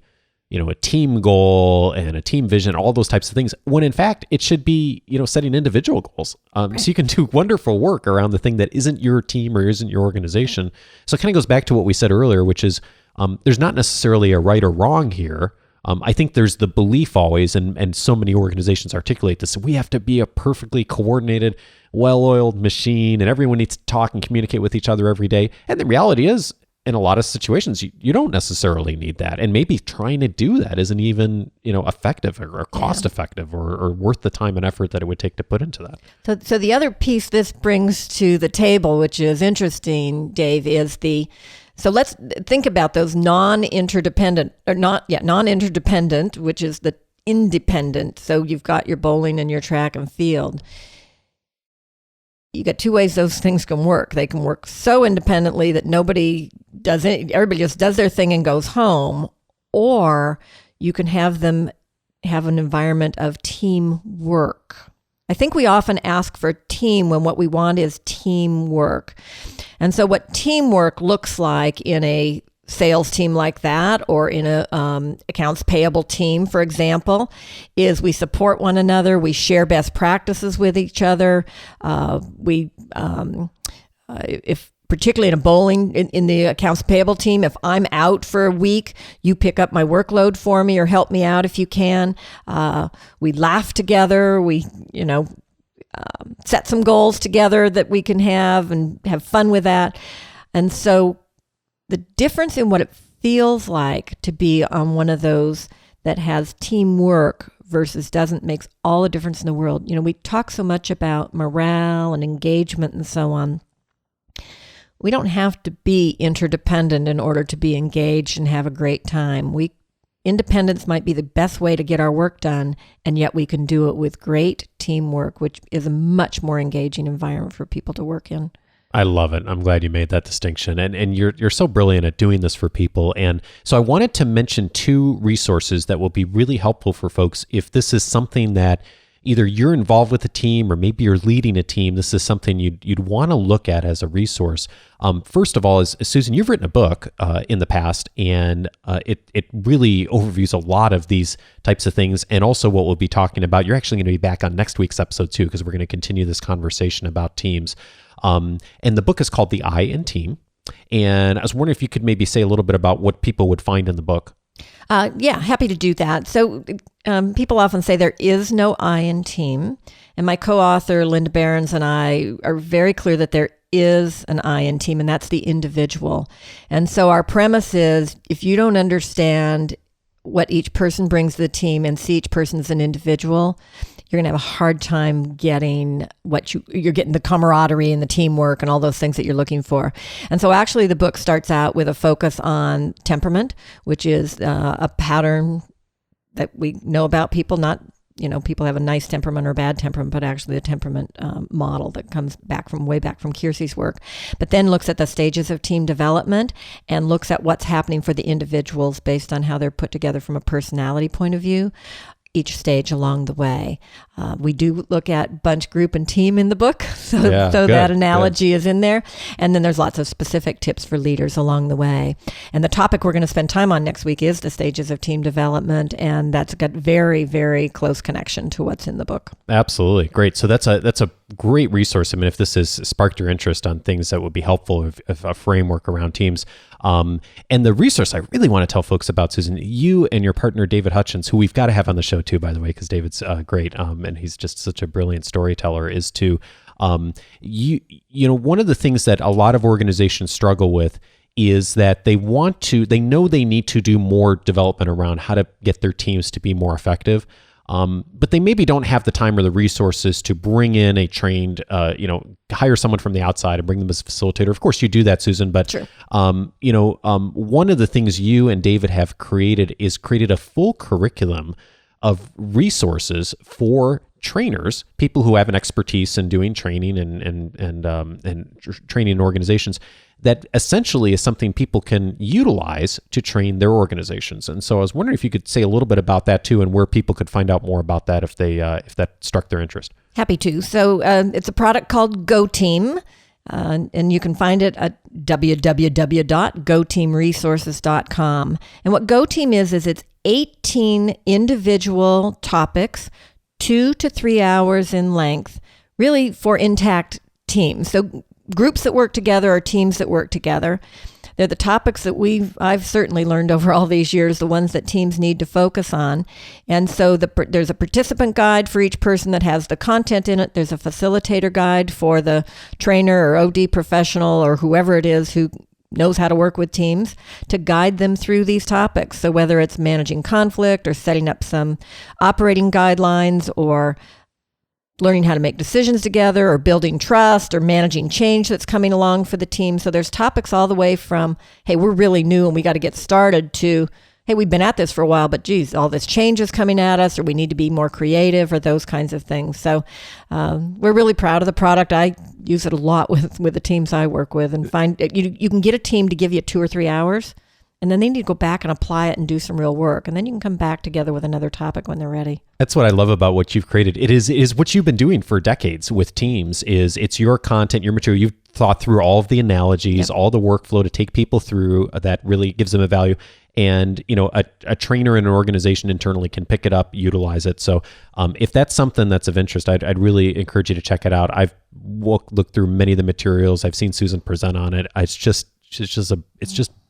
team goal and a team vision, all those types of things, when in fact it should be, setting individual goals. Right. So you can do wonderful work around the thing that isn't your team or isn't your organization. So it kind of goes back to what we said earlier, which is there's not necessarily a right or wrong here. I think there's the belief always, and so many organizations articulate this, we have to be a perfectly coordinated, well-oiled machine, and everyone needs to talk and communicate with each other every day. And the reality is, in a lot of situations, you don't necessarily need that. And maybe trying to do that isn't even, effective or cost effective or worth the time and effort that it would take to put into that. So the other piece this brings to the table, which is interesting, Dave, is so let's think about those non-interdependent, which is the independent. So you've got your bowling and your track and field. You got 2 ways those things can work. They can work so independently that nobody does it. Everybody just does their thing and goes home. Or you can have them have an environment of teamwork. I think we often ask for team when what we want is teamwork. And so what teamwork looks like in a sales team like that, or in a accounts payable team, for example, is we support one another, we share best practices with each other. If particularly in a bowling, in the accounts payable team, if I'm out for a week, you pick up my workload for me or help me out if you can. We laugh together. We, set some goals together that we can have and have fun with that. And so the difference in what it feels like to be on one of those that has teamwork versus doesn't makes all the difference in the world. We talk so much about morale and engagement and so on. We don't have to be interdependent in order to be engaged and have a great time. Independence might be the best way to get our work done, and yet we can do it with great teamwork, which is a much more engaging environment for people to work in. I love it. I'm glad you made that distinction. And you're so brilliant at doing this for people. And so I wanted to mention 2 resources that will be really helpful for folks if this is something that either you're involved with a team or maybe you're leading a team, this is something you'd want to look at as a resource. First of all, is Susan, you've written a book in the past, and it really overviews a lot of these types of things, and also what we'll be talking about. You're actually going to be back on next week's episode too, because we're going to continue this conversation about teams. And the book is called The I in Team. And I was wondering if you could maybe say a little bit about what people would find in the book. Yeah, happy to do that. So people often say there is no I in team. And my co-author, Linda Behrens, and I are very clear that there is an I in team, and that's the individual. And so our premise is, if you don't understand what each person brings to the team and see each person as an individual, you're going to have a hard time getting what you're getting, the camaraderie and the teamwork and all those things that you're looking for. And so actually the book starts out with a focus on temperament, which is a pattern that we know about people. Not, people have a nice temperament or a bad temperament, but actually a temperament model that comes way back from Kiersey's work. But then looks at the stages of team development and looks at what's happening for the individuals based on how they're put together from a personality point of view, each stage along the way. We do look at bunch, group, and team in the book, so that analogy is in there. And then there's lots of specific tips for leaders along the way. And the topic we're going to spend time on next week is the stages of team development, and that's got very, very close connection to what's in the book. Absolutely. Great. So that's a great resource. I mean, if this has sparked your interest on things that would be helpful, if a framework around teams. And the resource I really want to tell folks about, Susan, you and your partner, David Hutchens, who we've got to have on the show too, by the way, because David's great. And he's just such a brilliant storyteller, is to, one of the things that a lot of organizations struggle with is that they know they need to do more development around how to get their teams to be more effective. But they maybe don't have the time or the resources to bring in a trained, hire someone from the outside and bring them as a facilitator. Of course, you do that, Susan. But, sure. One of the things you and David have created a full curriculum of resources for trainers, people who have an expertise in doing training and training in organizations, that essentially is something people can utilize to train their organizations. And so I was wondering if you could say a little bit about that too, and where people could find out more about that if that struck their interest. Happy to. So it's a product called GoTeam, and you can find it at www.goteamresources.com. And what GoTeam is it's 18 individual topics, 2 to 3 hours in length, really for intact teams. So groups that work together or teams that work together. They're the topics that I've certainly learned over all these years, the ones that teams need to focus on. And so there's a participant guide for each person that has the content in it. There's a facilitator guide for the trainer or OD professional or whoever it is who knows how to work with teams to guide them through these topics. So whether it's managing conflict or setting up some operating guidelines or learning how to make decisions together or building trust or managing change that's coming along for the team. So there's topics all the way from, hey, we're really new and we got to get started, to, hey, we've been at this for a while, but geez, all this change is coming at us, or we need to be more creative, or those kinds of things. So we're really proud of the product. I use it a lot with the teams I work with, and find you can get a team to give you 2 or 3 hours, and then they need to go back and apply it and do some real work. And then you can come back together with another topic when they're ready. That's what I love about what you've created. It is what you've been doing for decades with teams. It's your content, your material. You've thought through all of the analogies, all the workflow to take people through that really gives them a value. And, a trainer in an organization internally can pick it up, utilize it. So if that's something that's of interest, I'd really encourage you to check it out. I've looked through many of the materials. I've seen Susan present on it. It's just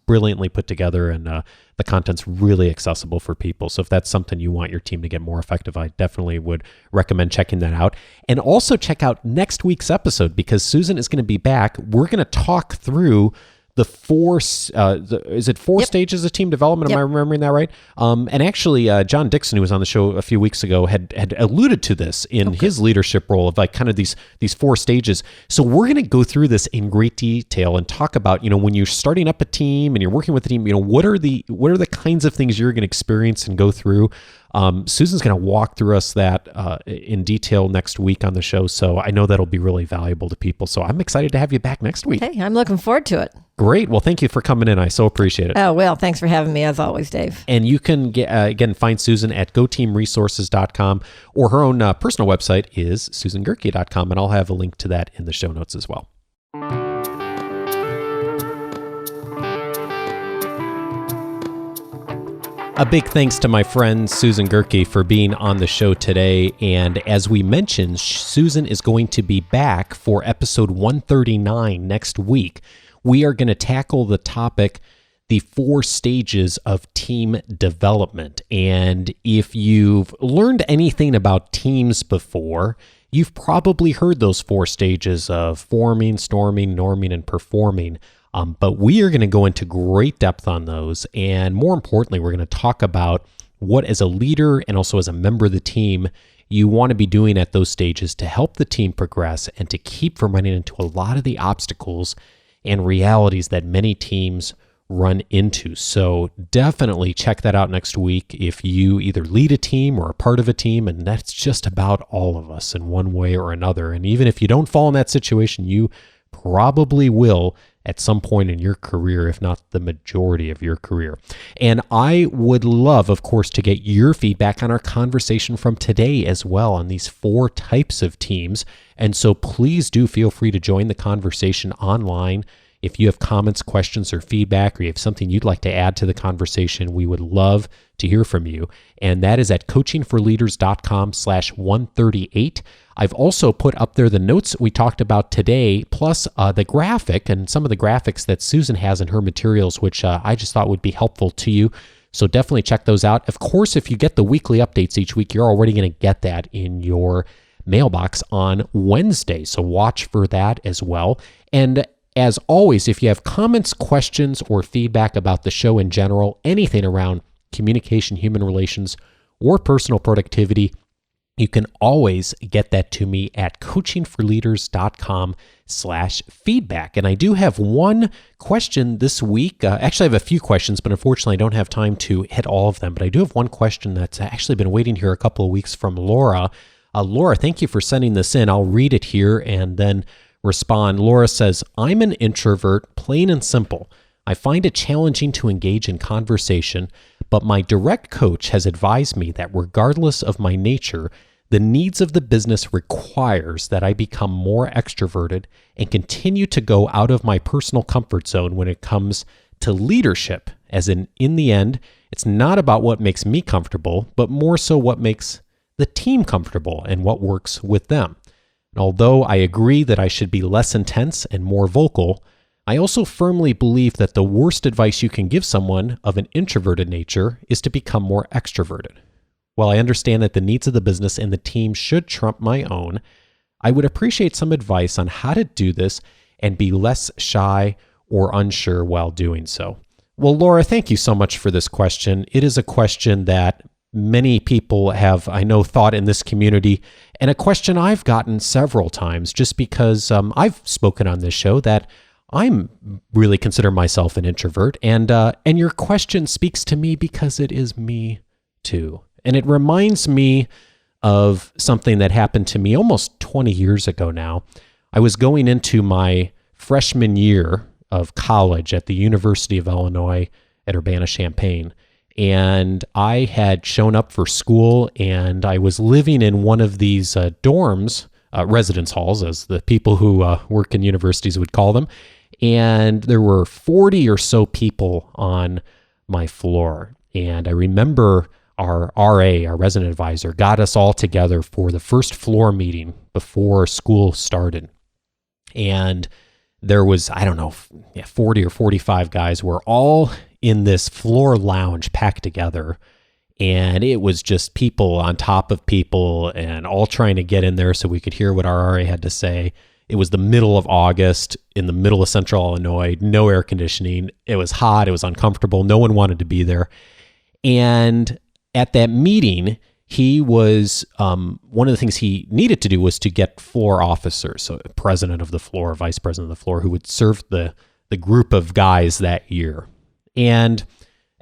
brilliantly put together, and the content's really accessible for people. So if that's something you want your team to get more effective, I definitely would recommend checking that out. And also check out next week's episode, because Susan is going to be back. We're going to talk through the four stages of team development? Am I remembering that right? And actually, John Dixon, who was on the show a few weeks ago, had alluded to this in his leadership role of like kind of these 4 stages. So we're going to go through this in great detail and talk about, when you're starting up a team and you're working with a team, what are the kinds of things you're going to experience and go through. Susan's going to walk through us that in detail next week on the show. So I know that'll be really valuable to people. So I'm excited to have you back next week. Hey, I'm looking forward to it. Great. Well, thank you for coming in. I so appreciate it. Oh, well, thanks for having me as always, Dave. And you can again find Susan at goteamresources.com, or her own personal website is susangerke.com, and I'll have a link to that in the show notes as well. A big thanks to my friend Susan Gerke for being on the show today. And as we mentioned, Susan is going to be back for episode 139 next week. We are going to tackle the topic, the 4 stages of team development. And if you've learned anything about teams before, you've probably heard those 4 stages of forming, storming, norming, and performing. But we are going to go into great depth on those. And more importantly, we're going to talk about what, as a leader and also as a member of the team, you want to be doing at those stages to help the team progress and to keep from running into a lot of the obstacles and realities that many teams run into. So definitely check that out next week if you either lead a team or are part of a team, and that's just about all of us in one way or another. And even if you don't fall in that situation, you probably will at some point in your career, if not the majority of your career. And I would love, of course, to get your feedback on our conversation from today as well on these 4 types of teams. And so please do feel free to join the conversation online. If you have comments, questions, or feedback, or you have something you'd like to add to the conversation, we would love to hear from you. And that is at coachingforleaders.com/138. I've also put up there the notes we talked about today, plus the graphic and some of the graphics that Susan has in her materials, which I just thought would be helpful to you. So definitely check those out. Of course, if you get the weekly updates each week, you're already going to get that in your mailbox on Wednesday. So watch for that as well. And as always, if you have comments, questions, or feedback about the show in general, anything around communication, human relations, or personal productivity, you can always get that to me at coachingforleaders.com/feedback. And I do have one question this week. Actually, I have a few questions, but unfortunately, I don't have time to hit all of them. But I do have one question that's actually been waiting here a couple of weeks from Laura. Laura, thank you for sending this in. I'll read it here and then respond. Laura says, I'm an introvert, plain and simple. I find it challenging to engage in conversation, but my direct coach has advised me that regardless of my nature, the needs of the business requires that I become more extroverted and continue to go out of my personal comfort zone when it comes to leadership, as in the end, it's not about what makes me comfortable, but more so what makes the team comfortable and what works with them. And although I agree that I should be less intense and more vocal, I also firmly believe that the worst advice you can give someone of an introverted nature is to become more extroverted. While I understand that the needs of the business and the team should trump my own, I would appreciate some advice on how to do this and be less shy or unsure while doing so. Well, Laura, thank you so much for this question. It is a question that many people have, I know, thought in this community, and a question I've gotten several times just because I've spoken on this show that I'm really consider myself an introvert, and your question speaks to me because it is me too. And it reminds me of something that happened to me almost 20 years ago now. I was going into my freshman year of college at the University of Illinois at Urbana-Champaign, and I had shown up for school, and I was living in one of these dorms, residence halls, as the people who work in universities would call them. And there were 40 or so people on my floor. And I remember our RA, our resident advisor, got us all together for the first floor meeting before school started. And there was, 40 or 45 guys were all in this floor lounge packed together. And it was just people on top of people and all trying to get in there so we could hear what our RA had to say. It was the middle of August in the middle of central Illinois, no air conditioning. It was hot. It was uncomfortable. No one wanted to be there. And at that meeting, he was, one of the things he needed to do was to get floor officers, so president of the floor, vice president of the floor, who would serve the group of guys that year. And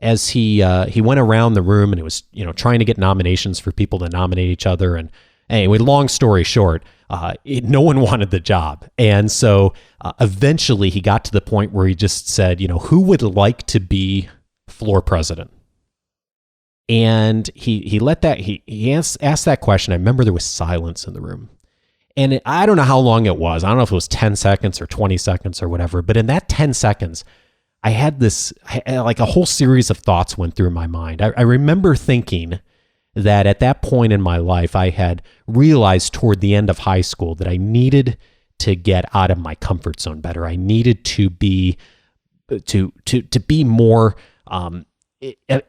as he went around the room and it was, trying to get nominations for people to nominate each other. And anyway, long story short, no one wanted the job. And so eventually he got to the point where he just said, who would like to be floor president? And he asked that question. I remember there was silence in the room. And I don't know how long it was. I don't know if it was 10 seconds or 20 seconds or whatever. But in that 10 seconds, I had like a whole series of thoughts went through my mind. I remember thinking that at that point in my life, I had realized toward the end of high school that I needed to get out of my comfort zone better. I needed to be more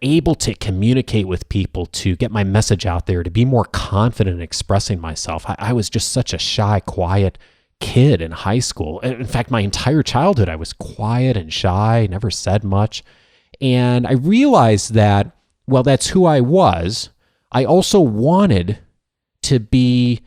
able to communicate with people, to get my message out there, to be more confident in expressing myself. I was just such a shy, quiet kid in high school. In fact, my entire childhood, I was quiet and shy, never said much. And I realized that, well, that's who I was. I also wanted to be,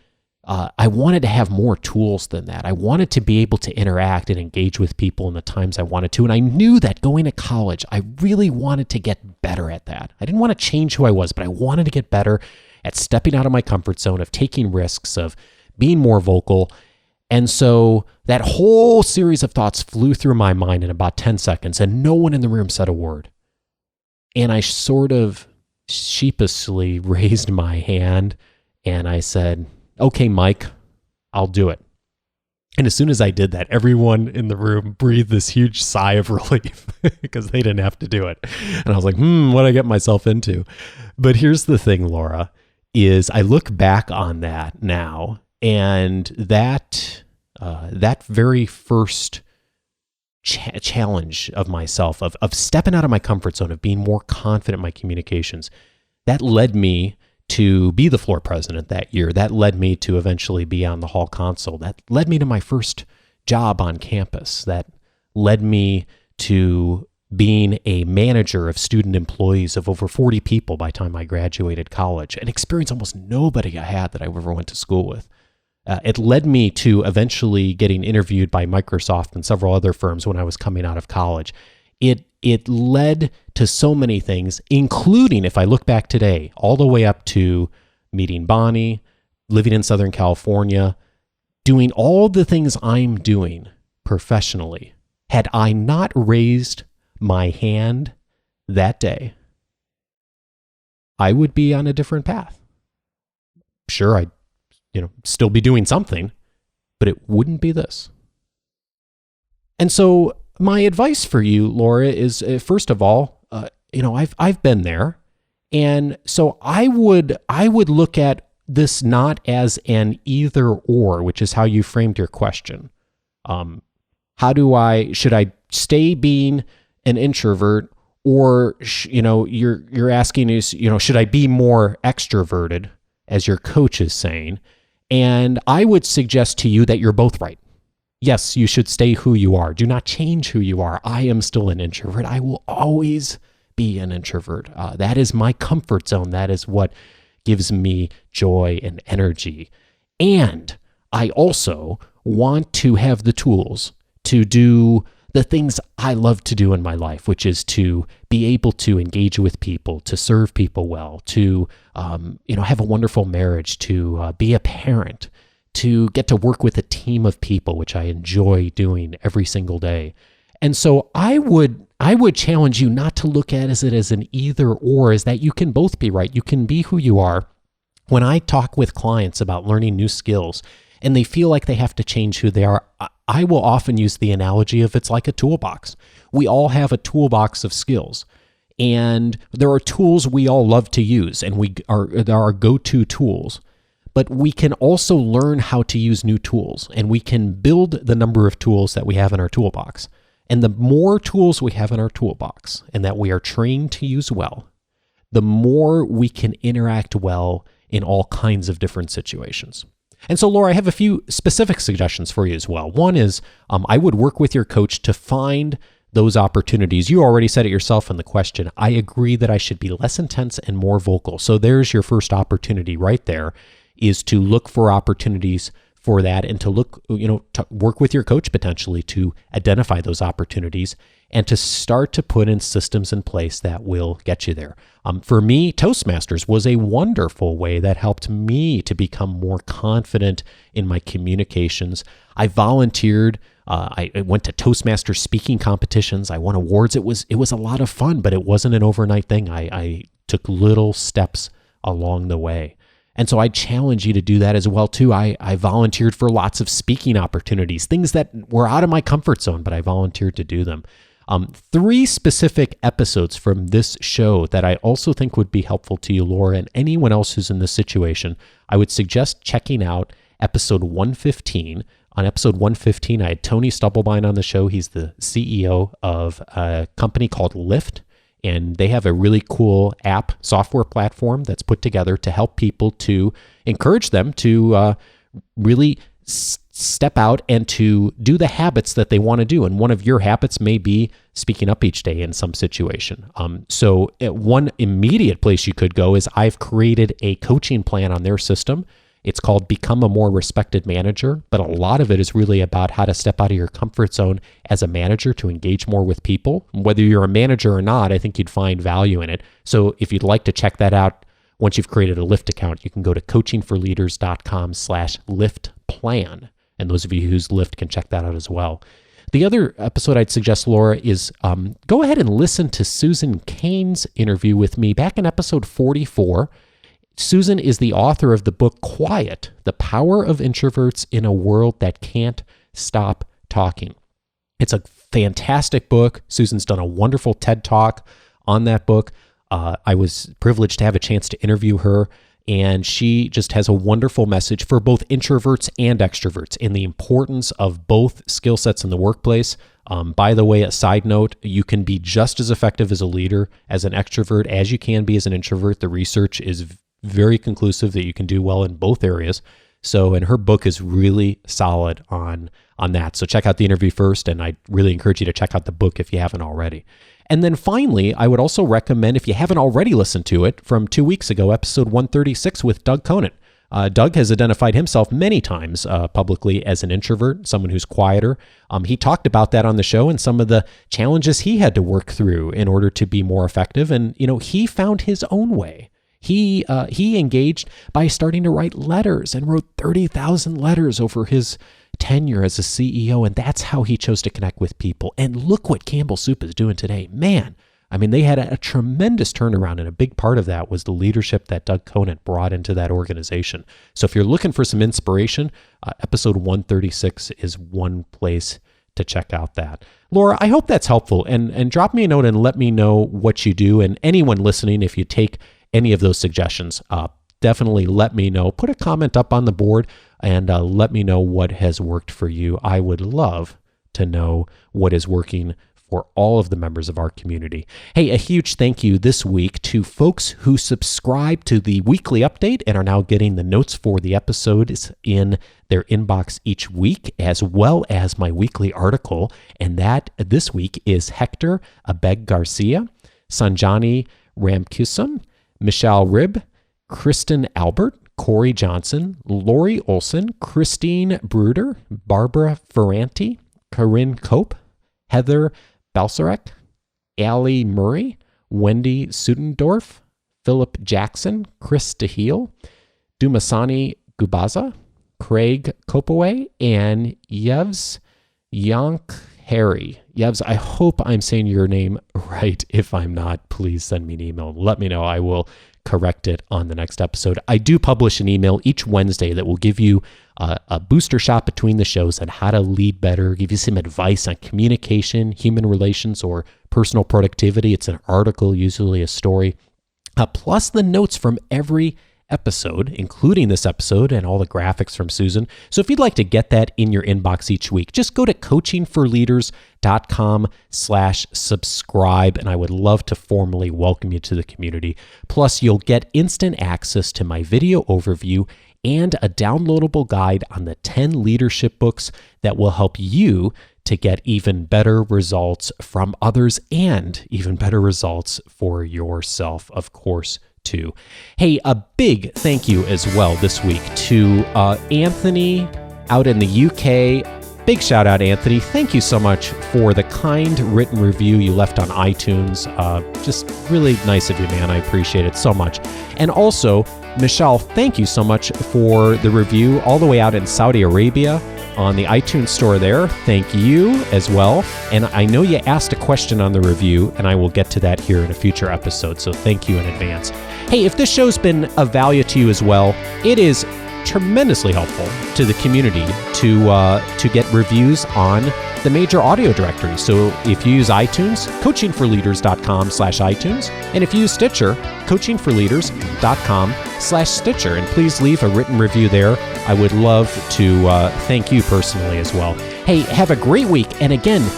I wanted to have more tools than that. I wanted to be able to interact and engage with people in the times I wanted to. And I knew that going to college, I really wanted to get better at that. I didn't want to change who I was, but I wanted to get better at stepping out of my comfort zone, of taking risks, of being more vocal. And so that whole series of thoughts flew through my mind in about 10 seconds, and no one in the room said a word. And I sort of sheepishly raised my hand and I said, "Okay, Mike, I'll do it." And as soon as I did that, everyone in the room breathed this huge sigh of relief because they didn't have to do it. And I was like, what did I get myself into? But here's the thing, Laura, is I look back on that now, and that very first challenge of myself, of stepping out of my comfort zone, of being more confident in my communications, that led me to be the floor president that year. That led me to eventually be on the hall console. That led me to my first job on campus. That led me to being a manager of student employees of over 40 people by the time I graduated college, an experience almost nobody I had that I ever went to school with. It led me to eventually getting interviewed by Microsoft and several other firms when I was coming out of college. It led to so many things, including, if I look back today, all the way up to meeting Bonnie, living in Southern California, doing all the things I'm doing professionally. Had I not raised my hand that day, I would be on a different path. Sure, I'd still be doing something, but it wouldn't be this. And so my advice for you, Laura, is first of all, I've been there, and so I would look at this not as an either or, which is how you framed your question. Should I stay being an introvert, or you're asking is should I be more extroverted, as your coach is saying? And I would suggest to you that you're both right. Yes, you should stay who you are. Do not change who you are. I am still an introvert. I will always be an introvert. That is my comfort zone. That is what gives me joy and energy. And I also want to have the tools to do the things I love to do in my life, which is to be able to engage with people, to serve people well, to have a wonderful marriage, to be a parent, to get to work with a team of people, which I enjoy doing every single day. And so I would challenge you not to look at it as an either or, is that you can both be right. You can be who you are. When I talk with clients about learning new skills and they feel like they have to change who they are, I will often use the analogy of it's like a toolbox. We all have a toolbox of skills, and there are tools we all love to use, and there are go-to tools. But we can also learn how to use new tools, and we can build the number of tools that we have in our toolbox. And the more tools we have in our toolbox and that we are trained to use well, the more we can interact well in all kinds of different situations. And so, Laura, I have a few specific suggestions for you as well. One is I would work with your coach to find those opportunities. You already said it yourself in the question. I agree that I should be less intense and more vocal. So there's your first opportunity right there, is to look for opportunities for that and to look, to work with your coach potentially to identify those opportunities and to start to put in systems in place that will get you there. For me, Toastmasters was a wonderful way that helped me to become more confident in my communications. I volunteered. I went to Toastmasters speaking competitions. I won awards. It was a lot of fun, but it wasn't an overnight thing. I took little steps along the way. And so I challenge you to do that as well, too. I volunteered for lots of speaking opportunities, things that were out of my comfort zone, but I volunteered to do them. 3 specific episodes from this show that I also think would be helpful to you, Laura, and anyone else who's in this situation. I would suggest checking out episode 115. On episode 115, I had Tony Stubblebine on the show. He's the CEO of a company called Lyft. And they have a really cool app software platform that's put together to help people, to encourage them to really step out and to do the habits that they want to do. And one of your habits may be speaking up each day in some situation. So one immediate place you could go is I've created a coaching plan on their system. It's called Become a More Respected Manager, but a lot of it is really about how to step out of your comfort zone as a manager to engage more with people. Whether you're a manager or not, I think you'd find value in it. So if you'd like to check that out, once you've created a Lyft account, you can go to coachingforleaders.com/LyftPlan. And those of you who's Lyft can check that out as well. The other episode I'd suggest, Laura, is go ahead and listen to Susan Cain's interview with me back in episode 44. Susan is the author of the book Quiet, The Power of Introverts in a World That Can't Stop Talking. It's a fantastic book. Susan's done a wonderful TED Talk on that book. I was privileged to have a chance to interview her, and she just has a wonderful message for both introverts and extroverts and the importance of both skill sets in the workplace. By the way, a side note, you can be just as effective as a leader as an extrovert as you can be as an introvert. The research is very conclusive that you can do well in both areas. So, and her book is really solid on that. So check out the interview first, and I really encourage you to check out the book if you haven't already. And then finally, I would also recommend, if you haven't already listened to it, from 2 weeks ago, episode 136 with Doug Conant. Doug has identified himself many times publicly as an introvert, someone who's quieter. He talked about that on the show and some of the challenges he had to work through in order to be more effective. And, he found his own way. He engaged by starting to write letters and wrote 30,000 letters over his tenure as a CEO, and that's how he chose to connect with people. And look what Campbell Soup is doing today. Man, I mean, they had a tremendous turnaround, and a big part of that was the leadership that Doug Conant brought into that organization. So if you're looking for some inspiration, episode 136 is one place to check out that. Laura, I hope that's helpful, and drop me a note and let me know what you do. And anyone listening, if you take any of those suggestions, definitely let me know. Put a comment up on the board and let me know what has worked for you. I would love to know what is working for all of the members of our community. Hey, a huge thank you this week to folks who subscribe to the weekly update and are now getting the notes for the episodes in their inbox each week, as well as my weekly article. And that this week is Hector Abeg Garcia, Sanjani Ramkusum, Michelle Ribb, Kristen Albert, Corey Johnson, Lori Olson, Christine Bruder, Barbara Ferranti, Corinne Cope, Heather Balsarek, Allie Murray, Wendy Sudendorf, Philip Jackson, Chris DeHeel, Dumasani Gubaza, Craig Kopaway, and Yevs Yank Harry. Yevs, I hope I'm saying your name right. If I'm not, please send me an email. Let me know. I will correct it on the next episode. I do publish an email each Wednesday that will give you a booster shot between the shows on how to lead better, give you some advice on communication, human relations, or personal productivity. It's an article, usually a story, plus the notes from every episode, including this episode and all the graphics from Susan. So if you'd like to get that in your inbox each week, just go to coachingforleaders.com/subscribe, and I would love to formally welcome you to the community. Plus, you'll get instant access to my video overview and a downloadable guide on the 10 leadership books that will help you to get even better results from others and even better results for yourself, of course, too. Hey, a big thank you as well this week to Anthony out in the UK, big shout out, Anthony. Thank you so much for the kind written review you left on iTunes. Just really nice of you, man. I appreciate it so much. And also, Michelle, thank you so much for the review all the way out in Saudi Arabia on the iTunes store there. Thank you as well. And I know you asked a question on the review, and I will get to that here in a future episode. So thank you in advance. Hey, if this show's been of value to you as well, it is tremendously helpful to the community to get reviews on the major audio directories. So if you use iTunes, coachingforleaders.com/iTunes, and if you use Stitcher, coachingforleaders.com/Stitcher, and please leave a written review there. I would love to thank you personally as well. Hey, have a great week, and again,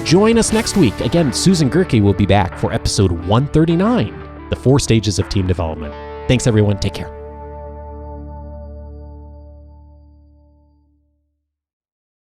join us next week. Again, Susan Gerke will be back for episode 139, The 4 Stages of Team Development. Thanks, everyone. Take care.